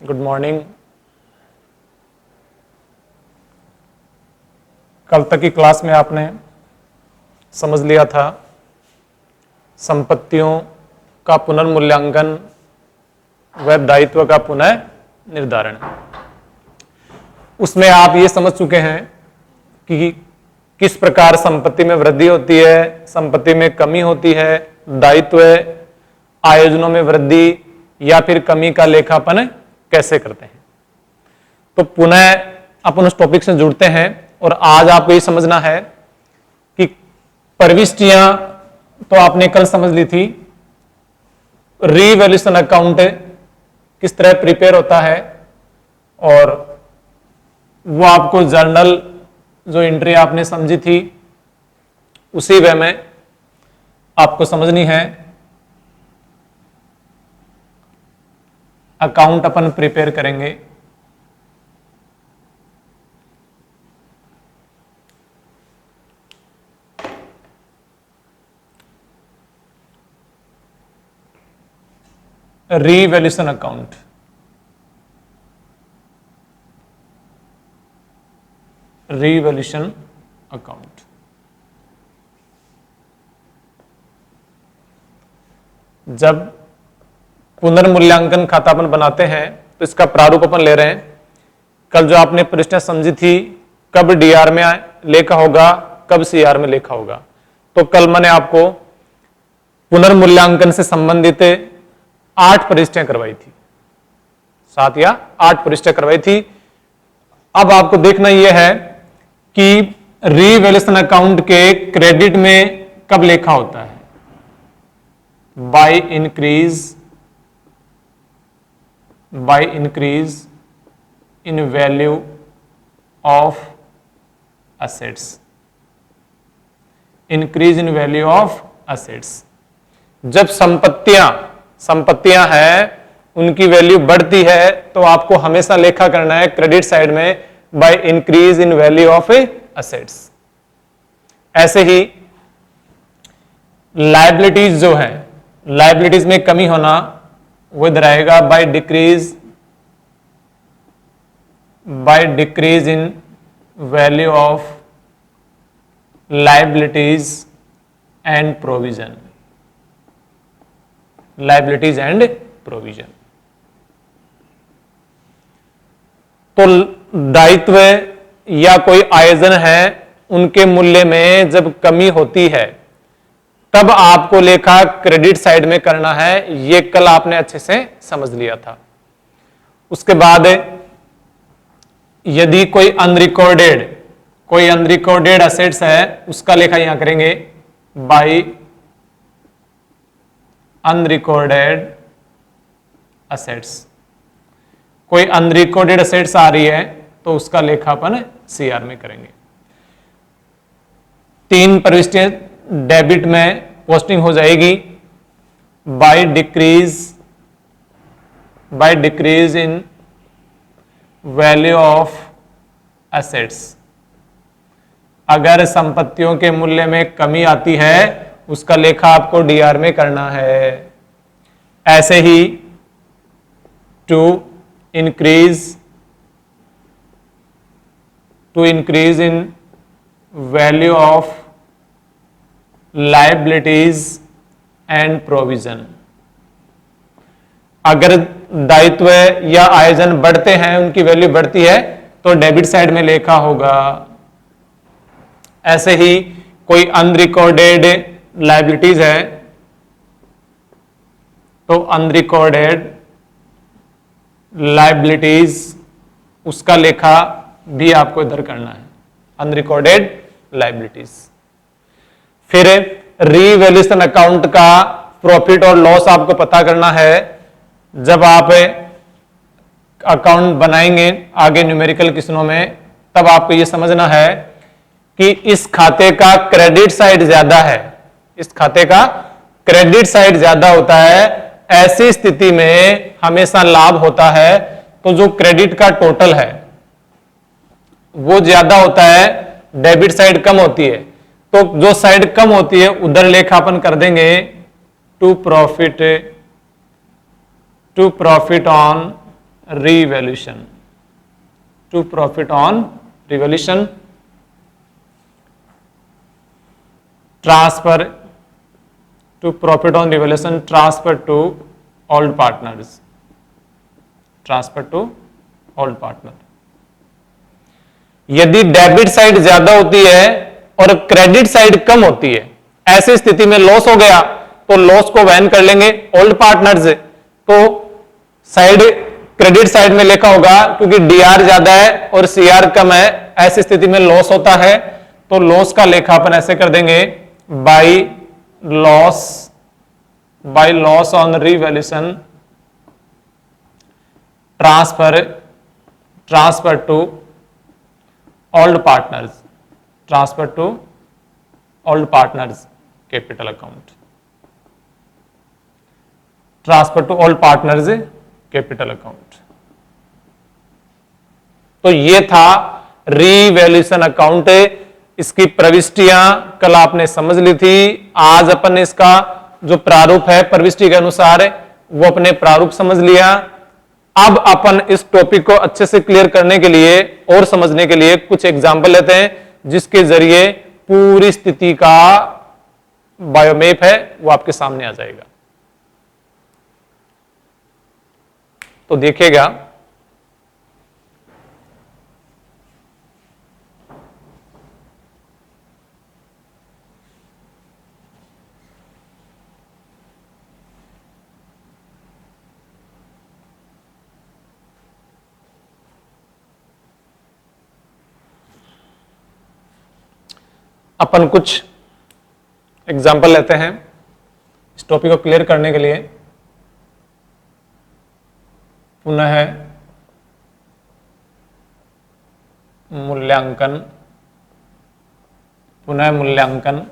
Good morning. कल तक की क्लास में आपने समझ लिया था संपत्तियों का पुनर्मूल्यांकन व दायित्व का पुनः निर्धारण। उसमें आप ये समझ चुके हैं कि किस प्रकार संपत्ति में वृद्धि होती है, संपत्ति में कमी होती है, दायित्व आयोजनों में वृद्धि या फिर कमी का लेखापन कैसे करते हैं। तो पुनः अपन उस टॉपिक से जुड़ते हैं और आज आपको ये समझना है कि प्रविष्टियां तो आपने कल समझ ली थी, रीवैल्यूएशन अकाउंट किस तरह प्रिपेयर होता है और वो आपको जर्नल जो एंट्री आपने समझी थी उसी वे में आपको समझनी है। अकाउंट अपन प्रिपेयर करेंगे। रीवैल्यूएशन अकाउंट, रीवैल्यूएशन अकाउंट जब पुनर्मूल्यांकन खाता अपन बनाते हैं तो इसका प्रारूप अपन ले रहे हैं। कल जो आपने प्रश्न समझी थी कब डीआर में लेखा होगा, कब सीआर में लेखा होगा, तो कल मैंने आपको पुनर्मूल्यांकन से संबंधित 8 परीक्षाएं करवाई थी, 7 या 8 परीक्षाएं करवाई थी। अब आपको देखना यह है कि रीवैल्यूएशन अकाउंट के क्रेडिट में कब लेखा होता है। By increase in value of assets, increase in value of assets. जब संपत्तियां हैं उनकी वैल्यू बढ़ती है तो आपको हमेशा लेखा करना है क्रेडिट साइड में by increase in value of assets. ऐसे ही लायबिलिटीज जो है, लायबिलिटीज में कमी होना वो इधर आएगा by decrease in value of liabilities and provision, liabilities and provision. तो दायित्व या कोई आयोजन है उनके मूल्य में जब कमी होती है तब आपको लेखा क्रेडिट साइड में करना है। ये कल आपने अच्छे से समझ लिया था। उसके बाद यदि कोई अनरिकॉर्डेड असेट्स है उसका लेखा यहां करेंगे बाय अनरिकॉर्डेड असेट्स। कोई अनरिकॉर्डेड असेट्स आ रही है तो उसका लेखापन सीआर में करेंगे। 3 प्रविष्टियां डेबिट में पोस्टिंग हो जाएगी by decrease in value of assets. अगर संपत्तियों के मूल्य में कमी आती है उसका लेखा आपको डीआर में करना है। ऐसे ही to increase in value of liabilities and provision. अगर दायित्व या आयोजन बढ़ते हैं, उनकी वैल्यू बढ़ती है तो डेबिट साइड में लेखा होगा। ऐसे ही कोई अनरिकॉर्डेड लायबिलिटीज है तो अनरिकॉर्डेड लायबिलिटीज उसका लेखा भी आपको इधर करना है, अनरिकॉर्डेड लायबिलिटीज। फिर रीवैल्यूएशन अकाउंट का प्रॉफिट और लॉस आपको पता करना है। जब आप अकाउंट बनाएंगे आगे न्यूमेरिकल क्वेश्चनों में तब आपको यह समझना है कि इस खाते का क्रेडिट साइड ज्यादा है, इस खाते का क्रेडिट साइड ज्यादा होता है। ऐसी स्थिति में हमेशा लाभ होता है तो जो क्रेडिट का टोटल है वो ज्यादा होता है, डेबिट साइड कम होती है। तो जो साइड कम होती है उधर लेखापन कर देंगे to profit on revaluation, to profit on revaluation, transfer to profit on revaluation, transfer to old partners, transfer to old partner। यदि डेबिट साइड ज्यादा होती है और क्रेडिट साइड कम होती है, ऐसी स्थिति में लॉस हो गया तो लॉस को वहन कर लेंगे ओल्ड पार्टनर्स। तो साइड क्रेडिट साइड में लिखा होगा क्योंकि डीआर ज्यादा है और सीआर कम है, ऐसी स्थिति में लॉस होता है तो लॉस का लेखा अपन ऐसे कर देंगे by loss on revaluation transfer to old partners capital account, transfer to old partners capital account. तो ये था रीवैल्यूएशन अकाउंट। इसकी प्रविष्टियां कल आपने समझ ली थी। आज अपन ने इसका जो प्रारूप है प्रविष्टि के अनुसार वो अपने प्रारूप समझ लिया। अब अपन इस टॉपिक को अच्छे से क्लियर करने के लिए और समझने के लिए कुछ एग्जाम्पल लेते हैं जिसके जरिए पूरी स्थिति का बायोमेप है वो आपके सामने आ जाएगा। तो देखिएगा, अपन कुछ एग्जाम्पल लेते हैं इस टॉपिक को क्लियर करने के लिए। पुनः मूल्यांकन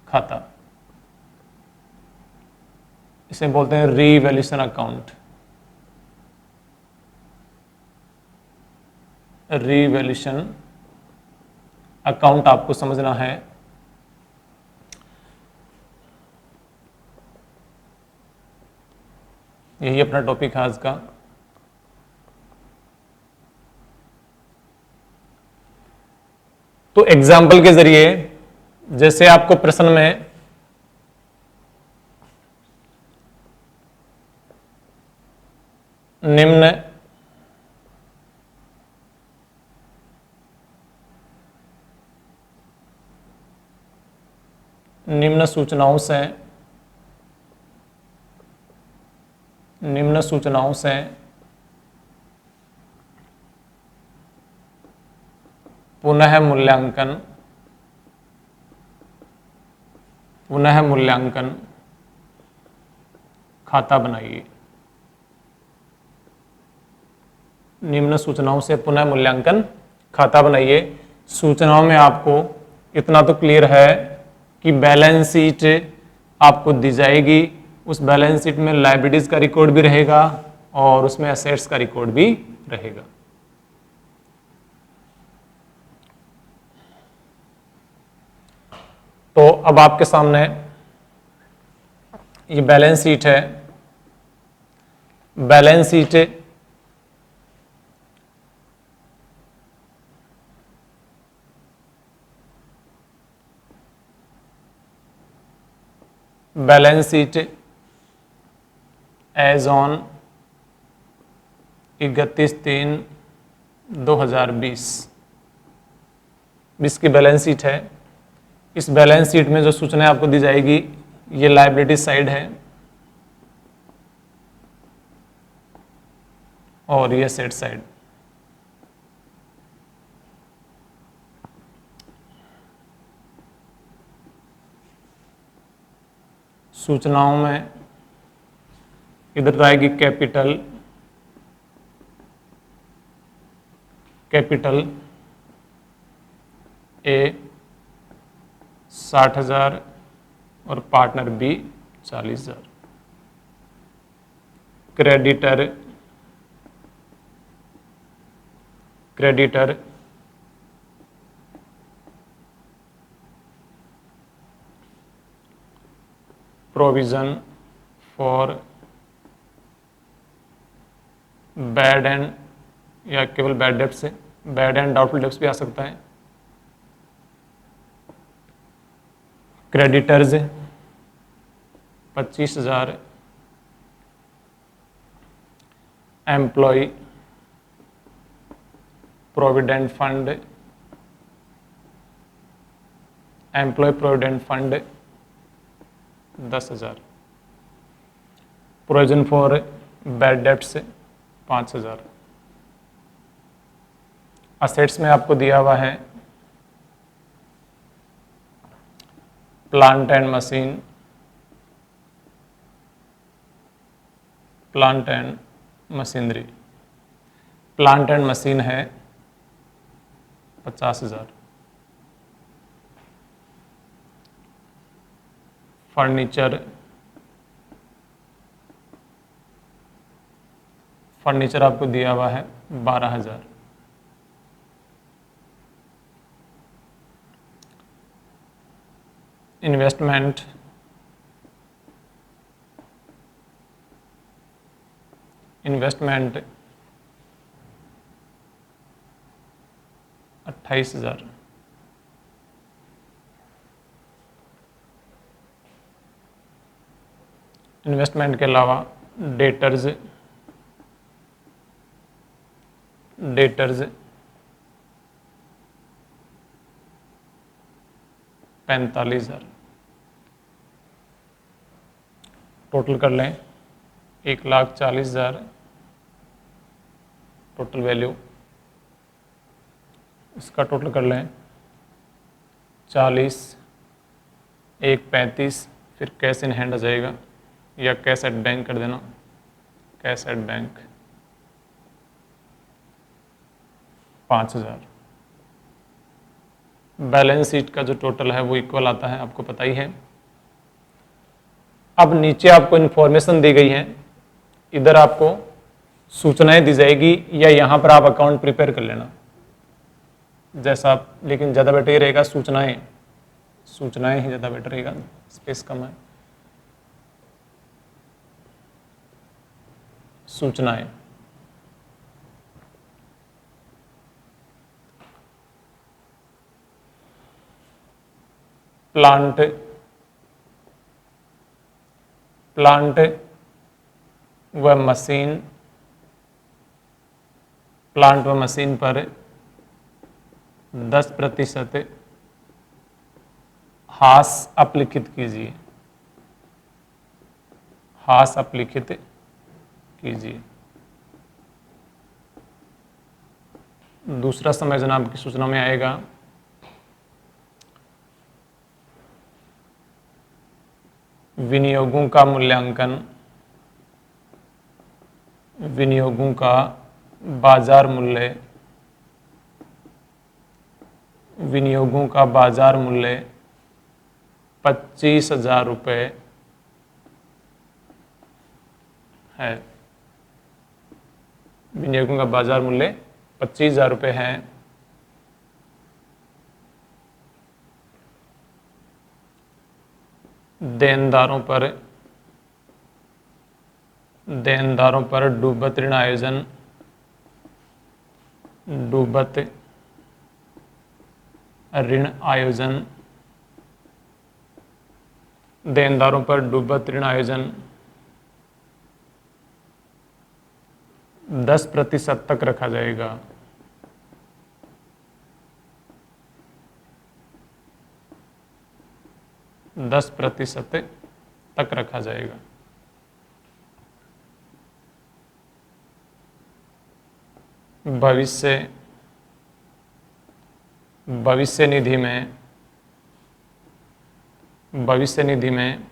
खाता, इसे बोलते हैं रीवैल्यूएशन अकाउंट। रीवैल्यूएशन अकाउंट आपको समझना है। यही अपना टॉपिक है आज का। तो एग्जाम्पल के जरिए जैसे आपको प्रश्न में निम्न सूचनाओं से पुनः मूल्यांकन खाता बनाइए। निम्न सूचनाओं से पुनः मूल्यांकन खाता बनाइए। सूचनाओं में आपको इतना तो क्लियर है कि बैलेंस शीट आपको दी जाएगी, उस बैलेंस शीट में लायबिलिटीज का रिकॉर्ड भी रहेगा और उसमें एसेट्स का रिकॉर्ड भी रहेगा। तो अब आपके सामने ये बैलेंस शीट है। बैलेंस शीट एज ऑन 31/3/2020 की बैलेंस शीट है। इस बैलेंस शीट में जो सूचनाएं आपको दी जाएगी ये लायबिलिटी साइड है और ये एसेट साइड। सूचनाओं में इधर आएगी कैपिटल ए 60,000 और partner B 40,000। Creditor provision for bad and या केवल बैड डेब्ट से, बैड एंड डाउटफुल डेब्ट्स भी आ सकता है। Creditors 25,000, employ provident fund, employ provident fund 10,000, provision for bad debts 5,000। Assets में आपको दिया हुआ है plant and machine, plant and machinery, plant and machine है 50,000। फर्नीचर, फर्नीचर आपको दिया हुआ है 12,000। Investment, investment 28,000। इन्वेस्टमेंट के अलावा डेटर्स, डेटर्स 45,000। टोटल कर लें 1,40,000 टोटल वैल्यू। इसका टोटल कर लें 40, 1,35, फिर कैश इन हैंड आ जाएगा या कैश एट बैंक कर देना, cash at bank 5,000। Balance sheet का जो टोटल है वो इक्वल आता है, आपको पता ही है। अब नीचे आपको इन्फॉर्मेशन दी गई है, इधर आपको सूचनाएं दी जाएगी या यहाँ पर आप अकाउंट प्रिपेयर कर लेना जैसा आप, लेकिन ज़्यादा बेटर ही रहेगा सूचनाएं, सूचनाएं ही ज़्यादा बेटर रहेगा, स्पेस कम है। सूचनाएं, प्लांट, प्लांट व मशीन, प्लांट व मशीन पर 10% हास अपलिखित कीजिए, हास अपलिखित कीजिए। दूसरा समय जनाब की सूचना में आएगा विनियोगों का मूल्यांकन, विनियोगों का बाजार मूल्य, विनियोगों का बाजार मूल्य 25,000 रुपये है। विनियोगों का बाजार मूल्य 25,000 रुपये है। देनदारों पर, देनदारों पर डूबत ऋण आयोजन, डूबत ऋण आयोजन, देनदारों पर डूबत ऋण आयोजन 10% तक रखा जाएगा। दस प्रतिशत तक रखा जाएगा। भविष्य, भविष्य निधि में, भविष्य निधि में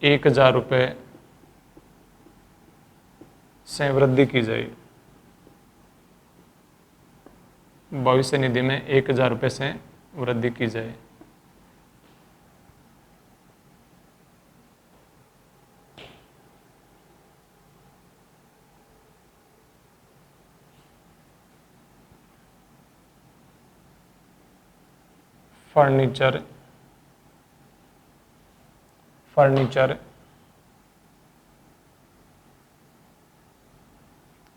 1,000 रुपये से वृद्धि की जाए। भविष्य निधि में 1,000 रुपये से वृद्धि की जाए। फर्नीचर, फर्नीचर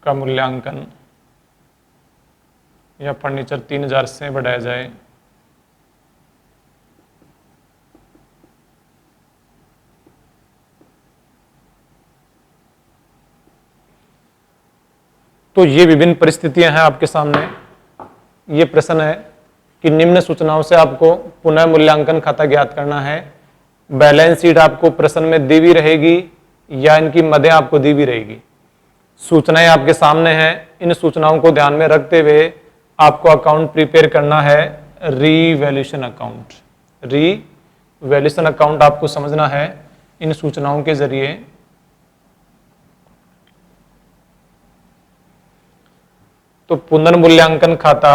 का मूल्यांकन या फर्नीचर 3000 से बढ़ाया जाए तो ये विभिन्न परिस्थितियां हैं आपके सामने। ये प्रश्न है कि निम्न सूचनाओं से आपको पुनः मूल्यांकन खाता ज्ञात करना है। बैलेंस शीट आपको प्रश्न में दी भी रहेगी या इनकी मदें आपको दी भी रहेगी। सूचनाएं आपके सामने हैं। इन सूचनाओं को ध्यान में रखते हुए आपको अकाउंट प्रिपेयर करना है। रीवैल्यूएशन अकाउंट, रीवैल्यूएशन अकाउंट आपको समझना है इन सूचनाओं के जरिए। तो पुनर्मूल्यांकन खाता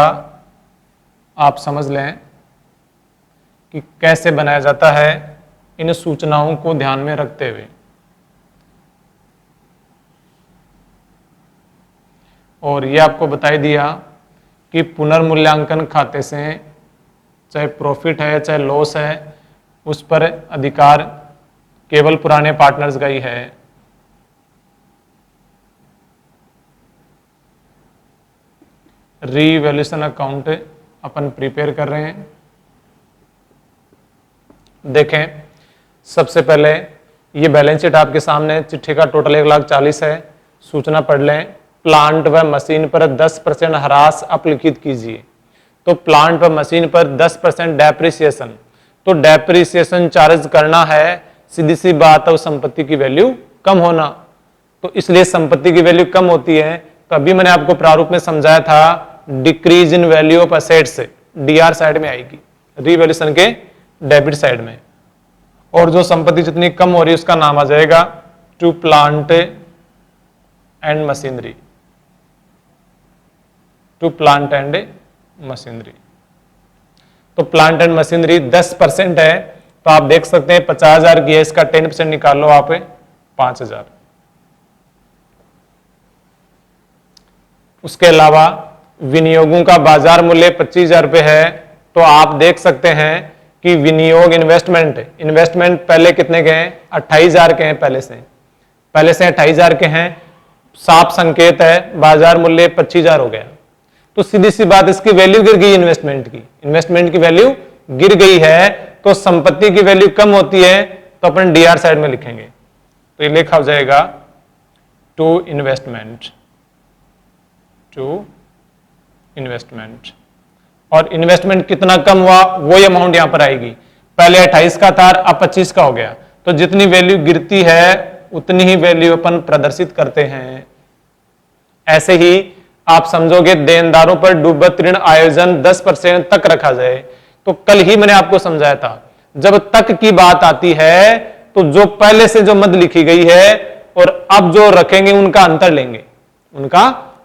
आप समझ लें कि कैसे बनाया जाता है इन सूचनाओं को ध्यान में रखते हुए। और ये आपको बताई दिया कि पुनर्मूल्यांकन खाते से चाहे प्रॉफिट है चाहे लॉस है उस पर अधिकार केवल पुराने पार्टनर्स का ही है। रीवैल्यूएशन अकाउंट अपन प्रिपेयर कर रहे हैं। देखें, सबसे पहले ये बैलेंस शीट आपके सामने, चिट्ठी का टोटल 1,40,000 है। सूचना पढ़ लें। प्लांट व मशीन पर 10% ह्रास अपलिखित कीजिए। तो प्लांट व मशीन पर 10% डेप्रिसिएशन, तो डेप्रिसिएशन चार्ज करना है। सीधी सी बात है, उस संपत्ति की वैल्यू कम होना, तो इसलिए संपत्ति की वैल्यू कम होती है। तो अभी मैंने आपको प्रारूप में समझाया था, decrease in value of assets DR side में आएगी, रीवैल्यूएशन के डेबिट साइड में। और जो संपत्ति जितनी कम हो रही है उसका नाम आ जाएगा to plant and machinery, to plant and machinery. तो प्लांट एंड मशीनरी 10% है, तो आप देख सकते हैं 50,000 की है, इसका 10% निकाल लो आप 5,000। उसके अलावा विनियोगों का बाजार मूल्य 25,000 रुपये है। तो आप देख सकते हैं कि विनियोग इन्वेस्टमेंट पहले कितने के हैं, 28,000 के हैं। पहले से 28,000 के हैं। साफ संकेत है, बाजार मूल्य 25,000 हो गया। तो सीधी सी बात, इसकी वैल्यू गिर गई इन्वेस्टमेंट की वैल्यू गिर गई है। तो संपत्ति की वैल्यू कम होती है, तो अपन डीआर साइड में लिखेंगे। तो ये लिखा हो जाएगा टू इन्वेस्टमेंट। और इन्वेस्टमेंट कितना कम हुआ वो अमाउंट यहां पर आएगी। पहले 28 का था, अब 25 का हो गया। तो जितनी वैल्यू गिरती है उतनी ही वैल्यू अपन प्रदर्शित करते हैं। ऐसे ही आप समझोगे, देनदारों पर डूबत ऋण आयोजन 10% तक रखा जाए। तो कल ही मैंने आपको समझाया था, जब तक की बात आती है तो जो पहले से जो मद लिखी गई है और अब जो रखेंगे उनका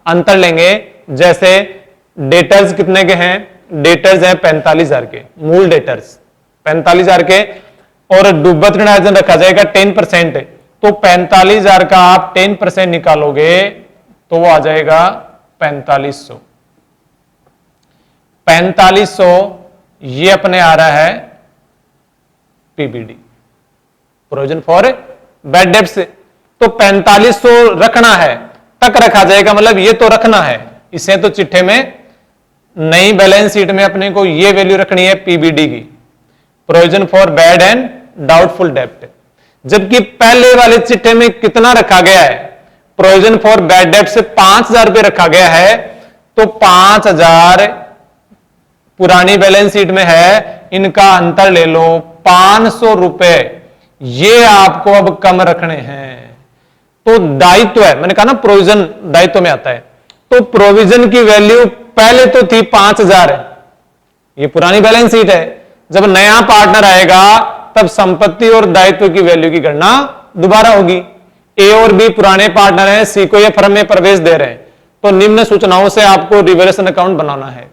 अंतर लेंगे। जैसे डेटर्स कितने के हैं, डेटर्स हैं 45,000 के, मूल डेटर्स 45,000 के, और डूबत ऋण आयोजन रखा जाएगा 10%। तो 45,000 का आप 10% निकालोगे तो वो आ जाएगा 4500। 4500 ये अपने आ रहा है PBD, provision for bad debts. तो 4500 रखना है, तक रखा जाएगा, मतलब ये तो रखना है। इसे तो चिट्ठे में, नई बैलेंस शीट में अपने को ये वैल्यू रखनी है पीबीडी की, provision for bad and doubtful डेब्ट। जबकि पहले वाले चिट्ठे में कितना रखा गया है, प्रोविजन फॉर बैड डेब्ट से 5,000 रुपए रखा गया है। तो 5,000 पुरानी बैलेंस शीट में है, इनका अंतर ले लो 500 रुपए, ये आपको अब कम रखने हैं। तो दायित्व है, मैंने कहा ना प्रोविजन दायित्व में आता है। तो प्रोविजन की वैल्यू पहले तो थी 5,000, ये पुरानी बैलेंस शीट है। जब नया पार्टनर आएगा तब संपत्ति और दायित्व की वैल्यू की गणना दोबारा होगी। ए और बी पुराने पार्टनर हैं, सी को ये फर्म में प्रवेश दे रहे हैं। तो निम्न सूचनाओं से आपको रिवैल्यूएशन अकाउंट बनाना है।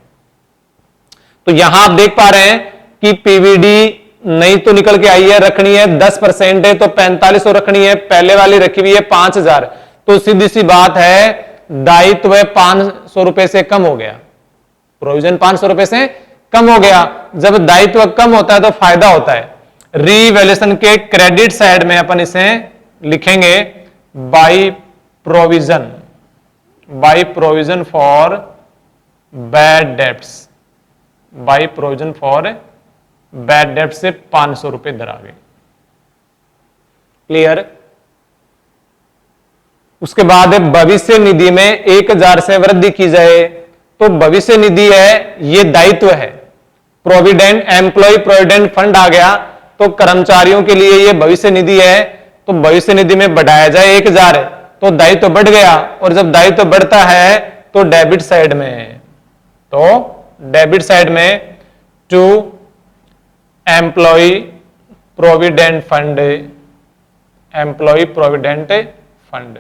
तो यहां आप देख पा रहे हैं कि पीवीडी नई तो निकल के आई है, रखनी है 10% है, तो 4500 रखनी है। पहले वाली रखी हुई है 5,000। तो सीधी सी बात है, दायित्व 500 रुपए से कम हो गया, प्रोविजन 500 रुपए से कम हो गया। जब दायित्व कम होता है तो फायदा होता है। रीवैल्यूएशन के क्रेडिट साइड में अपन इसे लिखेंगे by provision, by provision for bad debts, by provision for bad डेब्ट से 500 रुपए दर आ गए। क्लियर। उसके बाद भविष्य निधि में 1000 से वृद्धि की जाए, तो भविष्य निधि है, ये दायित्व है। प्रोविडेंट एम्प्लॉय प्रोविडेंट फंड आ गया, तो कर्मचारियों के लिए ये भविष्य निधि है, तो भविष्य निधि में बढ़ाया जाए 1000 है, तो दायित्व बढ़ गया, और जब दायित्व बढ़ता है तो डेबिट साइड में, तो डेबिट साइड में to employ provident fund, employ provident fund,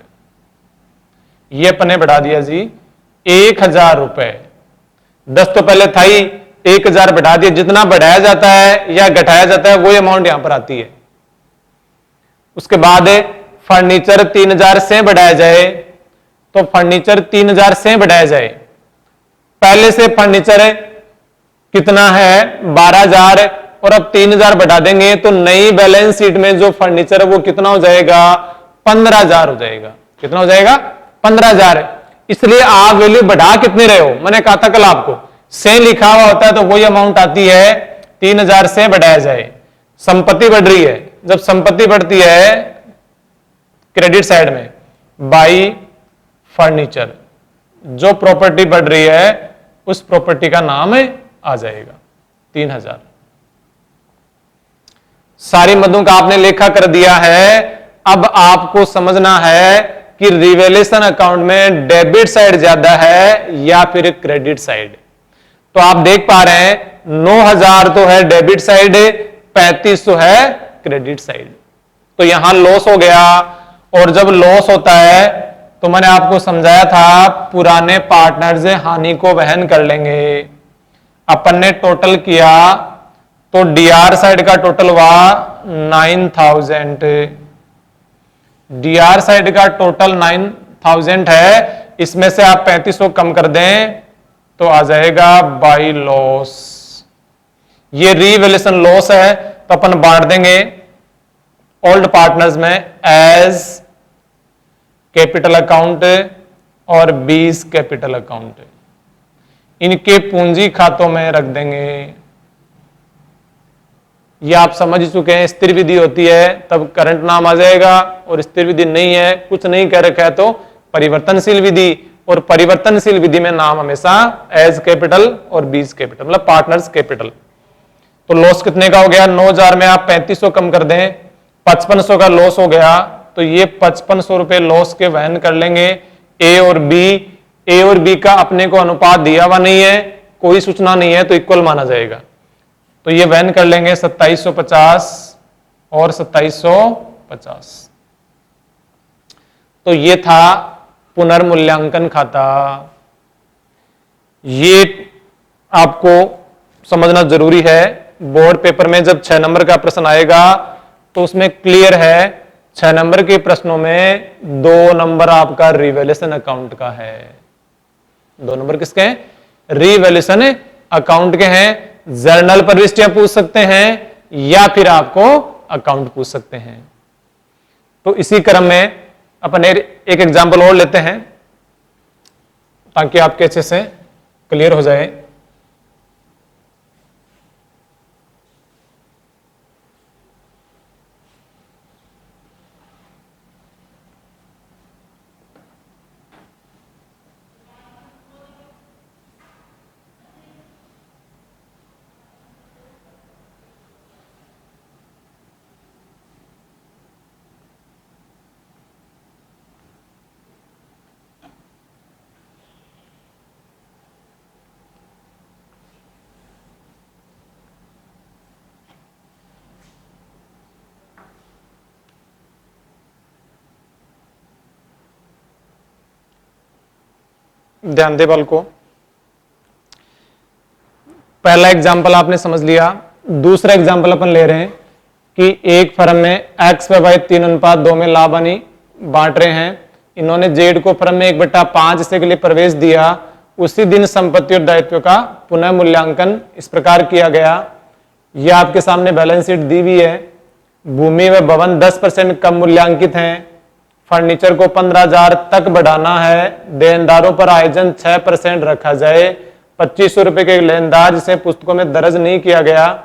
ये अपने बढ़ा दिया जी 1000 रुपए। 10 तो पहले था ही, 1000 बढ़ा दिया। जितना बढ़ाया जाता है या घटाया जाता है वो अमाउंट यहां पर आती है। उसके बाद फर्नीचर 3000 से बढ़ाया जाए, तो फर्नीचर 3000 से बढ़ाया जाए। पहले से फर्नीचर कितना है 12000, और अब 3000 बढ़ा देंगे तो नई बैलेंस शीट में जो फर्नीचर है वो कितना हो जाएगा 15000 हो जाएगा। कितना हो जाएगा 15000। इसलिए आप वैल्यू बढ़ा कितने रहे हो, मैंने कहा था कल आपको से लिखा हुआ होता है तो वही अमाउंट आती है 3000 से बढ़ाया जाए। संपत्ति बढ़ रही है, जब संपत्ति बढ़ती है क्रेडिट साइड में बाई फर्नीचर, जो प्रॉपर्टी बढ़ रही है उस प्रॉपर्टी का नाम आ जाएगा 3000। सारी मदों का आपने लेखा कर दिया है। अब आपको समझना है कि रिवैल्यूएशन अकाउंट में डेबिट साइड ज्यादा है या फिर क्रेडिट साइड। तो आप देख पा रहे हैं 9000 तो है डेबिट साइड, 3500 है क्रेडिट साइड। तो यहां लॉस हो गया, और जब लॉस होता है तो मैंने आपको समझाया था पुराने पार्टनर्स हानि को वहन कर लेंगे। अपन ने टोटल किया तो डीआर साइड का टोटल हुआ 9000, डीआर साइड का टोटल 9000 है। इसमें से आप 3500 कम कर दें तो आ जाएगा बाई लॉस। ये रीवैल्यूएशन लॉस है, तो अपन बांट देंगे ओल्ड पार्टनर्स में एज कैपिटल अकाउंट और बीस कैपिटल अकाउंट, इनके पूंजी खातों में रख देंगे। ये आप समझ चुके हैं, स्थिर विधि होती है तब करंट नाम आ जाएगा, और स्थिर विधि नहीं है, कुछ नहीं कह रखा है तो परिवर्तनशील विधि, और परिवर्तनशील विधि में नाम हमेशा एज कैपिटल और बीस कैपिटल, मतलब पार्टनर्स कैपिटल। तो लॉस कितने का हो गया 9000 में आप 3500 कम कर दें 5500 का लॉस हो गया। तो ये 5500 रुपए लॉस के वहन कर लेंगे ए और बी। ए और बी का अपने को अनुपात दिया हुआ नहीं है, कोई सूचना नहीं है, तो इक्वल माना जाएगा। तो ये वहन कर लेंगे 2750 और 2750। तो ये था पुनर्मूल्यांकन खाता। ये आपको समझना जरूरी है। बोर्ड पेपर में जब 6 नंबर का प्रश्न आएगा तो उसमें क्लियर है 6 नंबर के प्रश्नों में 2 नंबर आपका रिवैल्यूएशन अकाउंट का है। 2 नंबर किसके हैं? रिवैल्यूएशन अकाउंट के हैं। जर्नल प्रविष्टियां पूछ सकते हैं या फिर आपको अकाउंट पूछ सकते हैं। तो इसी क्रम में अपन एक एग्जांपल और लेते हैं ताकि आपके अच्छे से क्लियर हो जाए। ध्यान दे बाल को। पहला एग्जाम्पल आपने समझ लिया। दूसरा एग्जाम्पल अपन ले रहे हैं कि एक फर्म में एक्स व वाई 3:2 में लाभ हानि बांट रहे हैं। इन्होंने जेड को फर्म में 1/5 हिस्से के लिए प्रवेश दिया। उसी दिन संपत्ति और दायित्व का पुनः मूल्यांकन इस प्रकार किया गया। यह आपके सामने बैलेंस शीट दी हुई है। भूमि व भवन 10% कम मूल्यांकित हैं। फर्नीचर को 15,000 तक बढ़ाना है, देनदारों पर आयोजन 6% रखा जाए, 2500 रुपए के लेनदार जिसे पुस्तकों में दर्ज नहीं किया गया,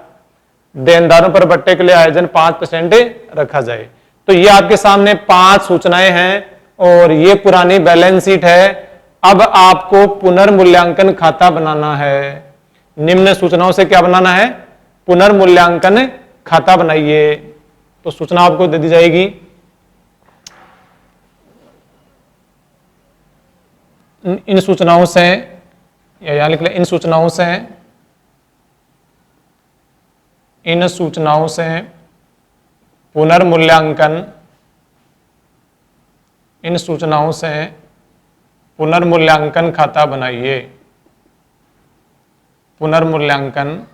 देनदारों पर बट्टे के लिए आयोजन 5% रखा जाए। तो ये आपके सामने 5 सूचनाएं हैं और ये पुरानी बैलेंस शीट है। अब आपको पुनर्मूल्यांकन खाता बनाना है। निम्न सूचनाओं से क्या बनाना है? पुनर्मूल्यांकन खाता बनाइए। तो सूचना आपको दे दी जाएगी। इन सूचनाओं से, या यहां लिख ले, इन सूचनाओं से पुनर्मूल्यांकन, इन सूचनाओं से पुनर्मूल्यांकन खाता बनाइए। पुनर्मूल्यांकन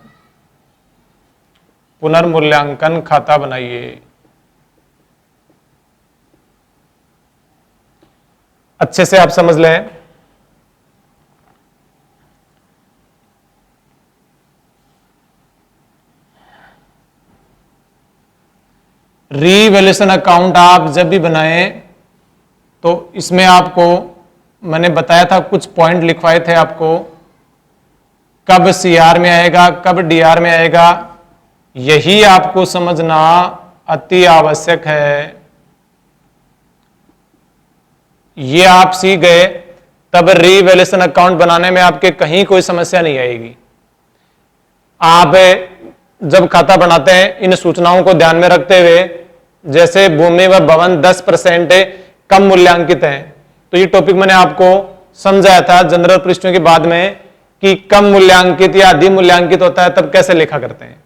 खाता बनाइए। अच्छे से आप समझ लें। रीवैल्यूएशन अकाउंट आप जब भी बनाएं तो इसमें आपको मैंने बताया था, कुछ पॉइंट लिखवाए थे आपको, कब सीआर में आएगा, कब डीआर में आएगा, यही आपको समझना अति आवश्यक है। ये आप सीख गए तब रीवैल्यूएशन अकाउंट बनाने में आपके कहीं कोई समस्या नहीं आएगी। आप जब खाता बनाते हैं इन सूचनाओं को ध्यान में रखते हुए, जैसे भूमि व भवन 10% कम मूल्यांकित हैं, तो ये टॉपिक मैंने आपको समझाया था जनरल पृष्ठों के बाद में कि कम मूल्यांकित या अधिक मूल्यांकित होता है तब कैसे लेखा करते हैं।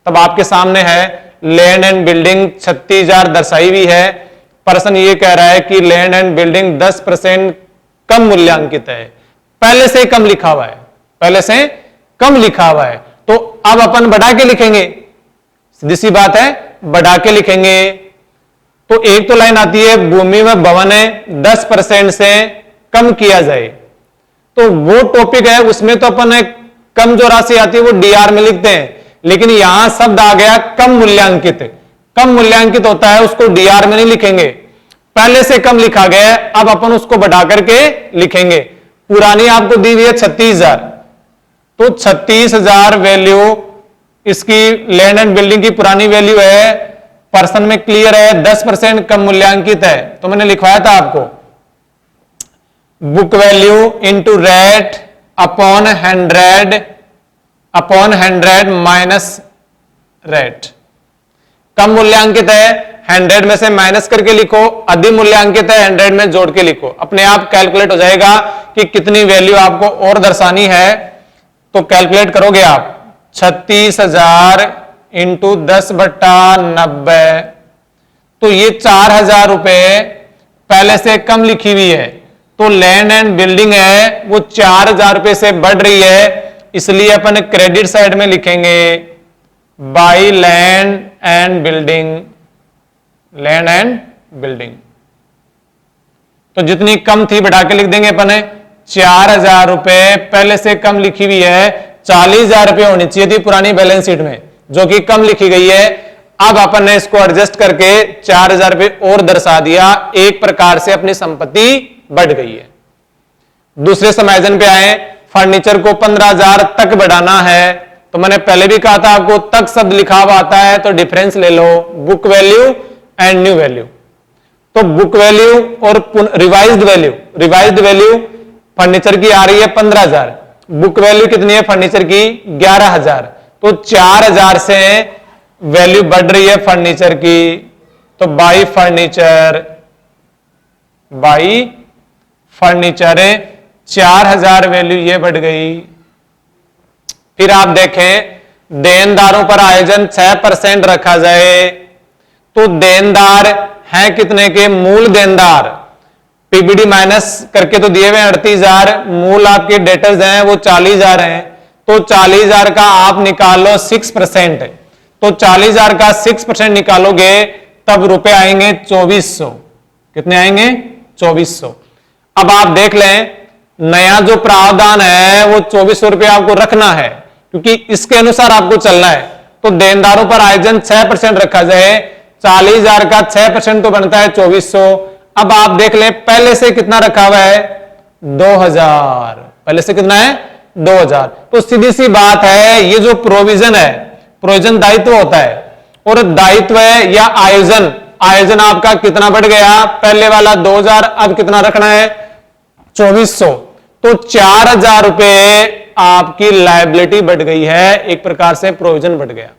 तब आपके सामने है लैंड एंड बिल्डिंग 36,000 दर्शाई हुई है। पर्सन ये कह रहा है कि लैंड एंड बिल्डिंग 10% कम मूल्यांकित है, पहले से कम लिखा हुआ है, पहले से कम लिखा हुआ है। तो अब अपन बढ़ा के लिखेंगे, सीधी सी बात है, बढ़ा के लिखेंगे। तो एक तो लाइन आती है भूमि व भवन 10% से कम किया जाए, तो वो टॉपिक है, उसमें तो अपन कम जो राशि आती है वो डीआर में लिखते हैं, लेकिन यहां शब्द आ गया कम मूल्यांकित। कम मूल्यांकित होता है उसको डीआर में नहीं लिखेंगे, पहले से कम लिखा गया है, अब अपन उसको बढ़ा करके लिखेंगे। पुरानी आपको दी हुई है 36,000, तो 36,000 वैल्यू इसकी लैंड एंड बिल्डिंग की पुरानी वैल्यू है, पर्सन में क्लियर है 10% कम मूल्यांकित है। तो मैंने लिखवाया था आपको book value into rate upon 100 minus rate. कम मूल्यांकित है 100 में से माइनस करके लिखो, अधिक मूल्यांकित है 100 में जोड़ के लिखो, अपने आप कैलकुलेट हो जाएगा कि कितनी वैल्यू आपको और दर्शानी है। तो कैलकुलेट करोगे आप 36,000 इंटू 10/90, तो ये 4,000 रुपए पहले से कम लिखी हुई है। तो लैंड एंड बिल्डिंग है वो 4,000 रुपए से बढ़ रही है, इसलिए अपन क्रेडिट साइड में लिखेंगे by land and building, land and building. तो जितनी कम थी बढ़ा के लिख देंगे अपन, 4,000 रुपए पहले से कम लिखी हुई है, 40,000 रुपए होनी चाहिए थी पुरानी बैलेंस शीट में, जो कि कम लिखी गई है। अब अपन ने इसको एडजस्ट करके 4,000 रुपए और दर्शा दिया, एक प्रकार से अपनी संपत्ति बढ़ गई है। दूसरे समायोजन पे आए, फर्नीचर को 15,000 तक बढ़ाना है, तो मैंने पहले भी कहा था आपको तक शब्द लिखा हुआ आता है तो डिफरेंस ले लो, book value and new value. तो बुक वैल्यू और रिवाइज्ड वैल्यू फर्नीचर की आ रही है 15,000, बुक वैल्यू कितनी है फर्नीचर की 11,000, तो 4,000 से वैल्यू बढ़ रही है फर्नीचर की। तो बाई फर्नीचर 4,000 वैल्यू ये बढ़ गई। फिर आप देखें देनदारों पर आयोजन 6% रखा जाए, तो देनदार हैं कितने के? मूल देनदार पीबीडी माइनस करके तो दिए हुए 38,000, मूल आपके डेटर्स हैं वो 40,000 हैं, तो 40,000 का आप निकाल लो 6%, तो 40,000 का 6% निकालोगे तब रुपए आएंगे 2,400। कितने आएंगे? 2,400। अब आप देख लें नया जो प्रावधान है वो 2,400 रुपए आपको रखना है, क्योंकि इसके अनुसार आपको चलना है। तो देनदारों पर आयोजन 6% रखा जाए, 40,000 का 6% तो बनता है 2,400। अब आप देख ले पहले से कितना रखा हुआ है 2000, पहले से कितना है 2000। तो सीधी सी बात है, ये जो प्रोविजन है, प्रोविजन दायित्व होता है, और दायित्व है या आयोजन, आयोजन आपका कितना बढ़ गया, पहले वाला 2000 अब कितना रखना है 2400, तो 4000 रुपए आपकी लायबिलिटी बढ़ गई है, एक प्रकार से प्रोविजन बढ़ गया।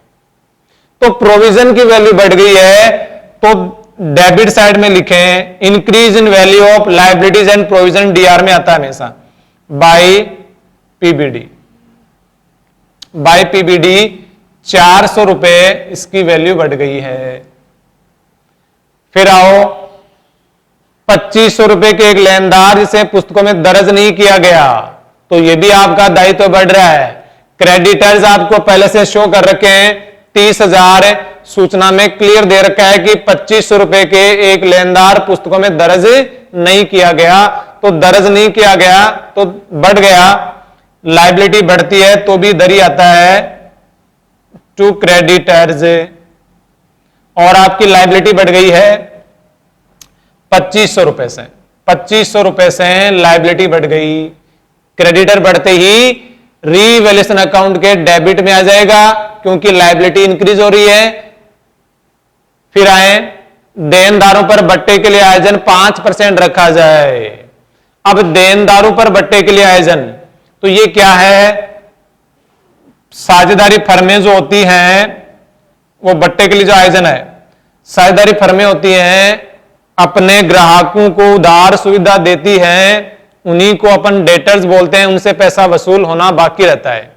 तो प्रोविजन की वैल्यू बढ़ गई है, तो डेबिट साइड में लिखें increase in value of liabilities and provision, DR में आता है हमेशा बाय पीबीडी, बाय पीबीडी 400 रुपए इसकी वैल्यू बढ़ गई है। फिर आओ 2500 रुपए के एक लेनदार जिसे पुस्तकों में दर्ज नहीं किया गया, तो ये भी आपका दायित्व बढ़ रहा है। क्रेडिटर्स आपको पहले से शो कर रखे हैं 30,000, सूचना में क्लियर दे रखा है कि 2500 रुपए के एक लेनदार पुस्तकों में दर्ज नहीं किया गया, तो दर्ज नहीं किया गया तो बढ़ गया, लायबिलिटी बढ़ती है तो भी दरी आता है टू क्रेडिटर्स, और आपकी लायबिलिटी बढ़ गई है 2500 रुपए से, 2500 रुपए से लायबिलिटी बढ़ गई। क्रेडिटर बढ़ते ही रीवैल्यूएशन अकाउंट के डेबिट में आ जाएगा क्योंकि लायबिलिटी इंक्रीज हो रही है। फिर आए देनदारों पर बट्टे के लिए आयोजन 5% रखा जाए। अब देनदारों पर बट्टे के लिए आयोजन, तो ये क्या है, साझेदारी फर्में जो होती हैं वो बट्टे के लिए जो आयोजन है, साझेदारी फर्में होती हैं अपने ग्राहकों को उधार सुविधा देती हैं, उन्हीं को अपन डेटर्स बोलते हैं, उनसे पैसा वसूल होना बाकी रहता है,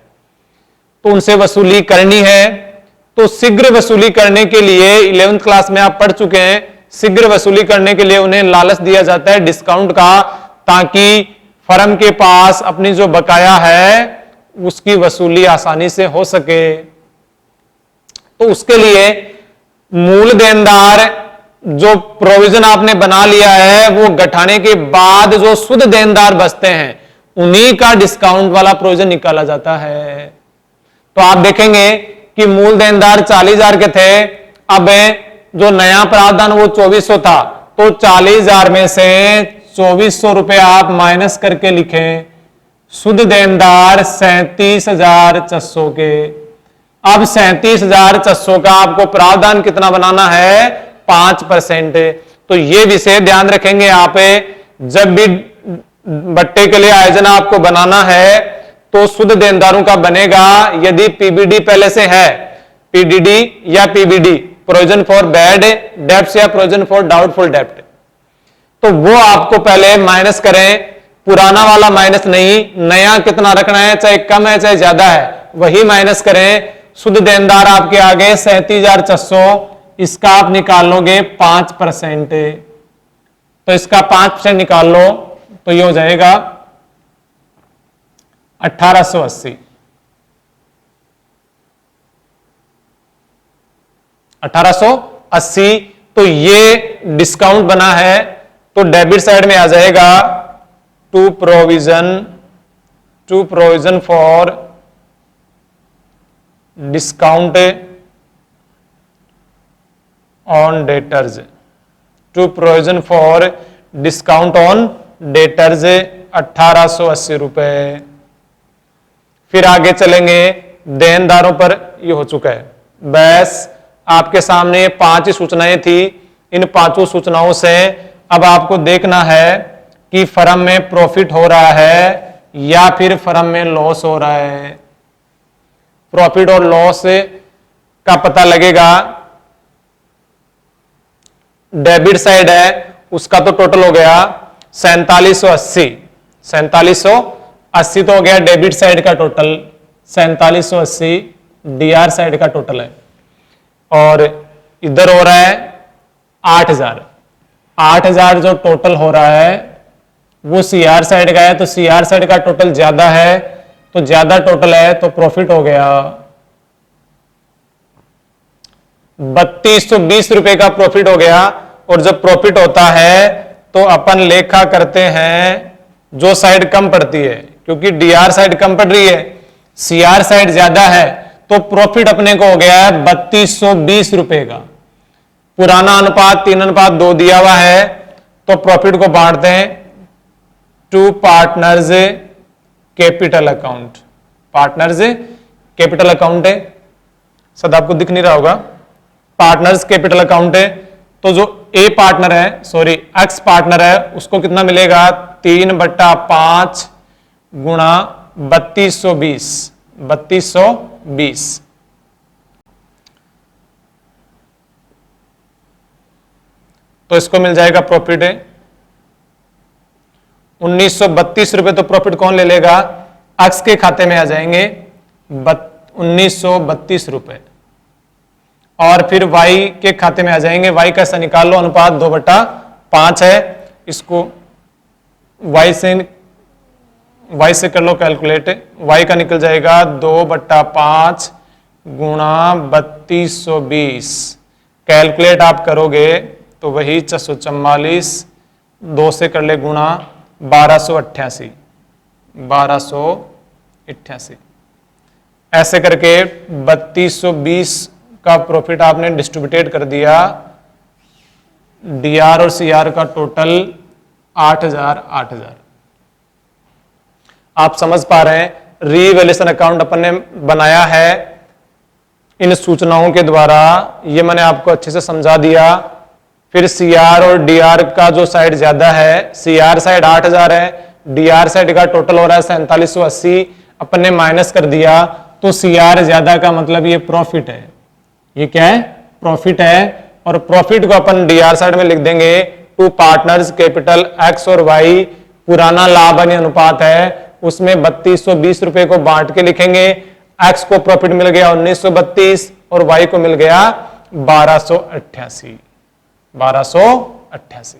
तो उनसे वसूली करनी है। तो शीघ्र वसूली करने के लिए 11th क्लास में आप पढ़ चुके हैं, शीघ्र वसूली करने के लिए उन्हें लालच दिया जाता है डिस्काउंट का, ताकि फर्म के पास अपनी जो बकाया है उसकी वसूली आसानी से हो सके। तो उसके लिए मूल देनदार जो प्रोविजन आपने बना लिया है वो गठाने के बाद जो शुद्ध देनदार बचते हैं उन्हीं का डिस्काउंट वाला प्रोविजन निकाला जाता है। तो आप देखेंगे कि मूल देनदार 40,000 के थे, अब जो नया प्रावधान वो 2400 था, तो 40,000 में से 2400 रुपए आप माइनस करके लिखें, शुद्ध देनदार 37,400 के। अब 37,400 का आपको प्रावधान कितना बनाना है 5%। तो ये विषय ध्यान रखेंगे आप, जब भी बट्टे के लिए आयोजन आपको बनाना है तो शुद्ध देनदारों का बनेगा, यदि पीबीडी पहले से है, पीडीडी या PBD, provision for bad debts या प्रोविजन फॉर डाउटफुल डेब्ट, तो वो आपको पहले माइनस करें, पुराना वाला माइनस नहीं, नया कितना रखना है, चाहे कम है चाहे ज्यादा है वही माइनस करें। शुद्ध देनदार आपके आगे 37,400, इसका आप निकाल लोगे 5%, तो इसका 5% निकाल लो तो ये हो जाएगा 1880। 1880, तो ये डिस्काउंट बना है, तो डेबिट साइड में आ जाएगा to provision for discount on debtors, to provision for discount on debtors 1880 रुपए। फिर आगे चलेंगे, देनदारों पर ये हो चुका है। बस आपके सामने 5 सूचनाएं थी, इन 5 सूचनाओं से अब आपको देखना है कि फर्म में प्रॉफिट हो रहा है या फिर फर्म में लॉस हो रहा है। प्रॉफिट और लॉस का पता लगेगा, डेबिट साइड है उसका तो टोटल हो गया 4780, 4780 तो हो गया डेबिट साइड का टोटल, 4780 डीआर साइड का टोटल है, और इधर हो रहा है 8000, 8000 जो टोटल हो रहा है वो सीआर साइड का है, तो सीआर साइड का टोटल ज्यादा है, तो ज्यादा टोटल है तो प्रॉफिट हो गया 3220 रुपए का प्रॉफिट हो गया। और जब प्रॉफिट होता है तो अपन लेखा करते हैं जो साइड कम पड़ती है, क्योंकि डीआर साइड कम पड़ रही है, सीआर साइड ज्यादा है, तो प्रॉफिट अपने को हो गया है 3220 रुपए का। पुराना अनुपात 3:2 दिया हुआ है, तो प्रॉफिट को बांटते हैं to partners capital account. Partners capital account है, सद आपको दिख नहीं रहा होगा, पार्टनर्स कैपिटल अकाउंट है। तो जो ए पार्टनर है, सॉरी एक्स पार्टनर है, उसको कितना मिलेगा 3/5 गुणा 3220, 3220। तो इसको मिल जाएगा प्रॉफिट है 1932 रुपए। तो प्रॉफिट कौन ले लेगा, एक्स के खाते में आ जाएंगे 1932 रुपए, और फिर वाई के खाते में आ जाएंगे। वाई कैसा निकाल लो, अनुपात 2/5 है, इसको वाई से कर लो कैलकुलेट। वाई का निकल जाएगा 2/5 गुणा 3220। कैलकुलेट आप करोगे तो वही 444, 2 से कर ले गुणा 1288, 1288। ऐसे करके 3220 का प्रॉफिट आपने डिस्ट्रीब्यूटेड कर दिया। डीआर और सीआर का टोटल 8000। आप समझ पा रहे हैं, रीवैल्यूएशन अकाउंट अपन ने बनाया है इन सूचनाओं के द्वारा, ये मैंने आपको अच्छे से समझा दिया। फिर सीआर और डीआर का जो साइड ज्यादा है, सीआर साइड 8000 है, डीआर साइड का टोटल हो रहा है 4780, अपन ने माइनस कर दिया, तो सीआर ज्यादा का मतलब ये प्रॉफिट है। ये क्या है, प्रॉफिट है। और प्रॉफिट को अपन डीआर साइड में लिख देंगे टू पार्टनर्स कैपिटल एक्स और वाई, पुराना लाभ यानी अनुपात है, उसमें 3220 रुपए को बांट के लिखेंगे। एक्स को प्रॉफिट मिल गया 1932 और वाई को मिल गया 1288, 1288।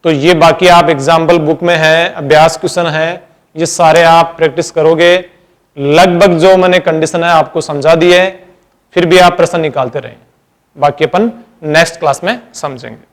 तो ये बाकी आप एग्जाम्पल बुक में है, अभ्यास क्वेश्चन है, ये सारे आप प्रैक्टिस करोगे। लगभग जो मैंने कंडीशन है आपको समझा दी है, फिर भी आप प्रश्न निकालते रहें, बाकी अपन नेक्स्ट क्लास में समझेंगे।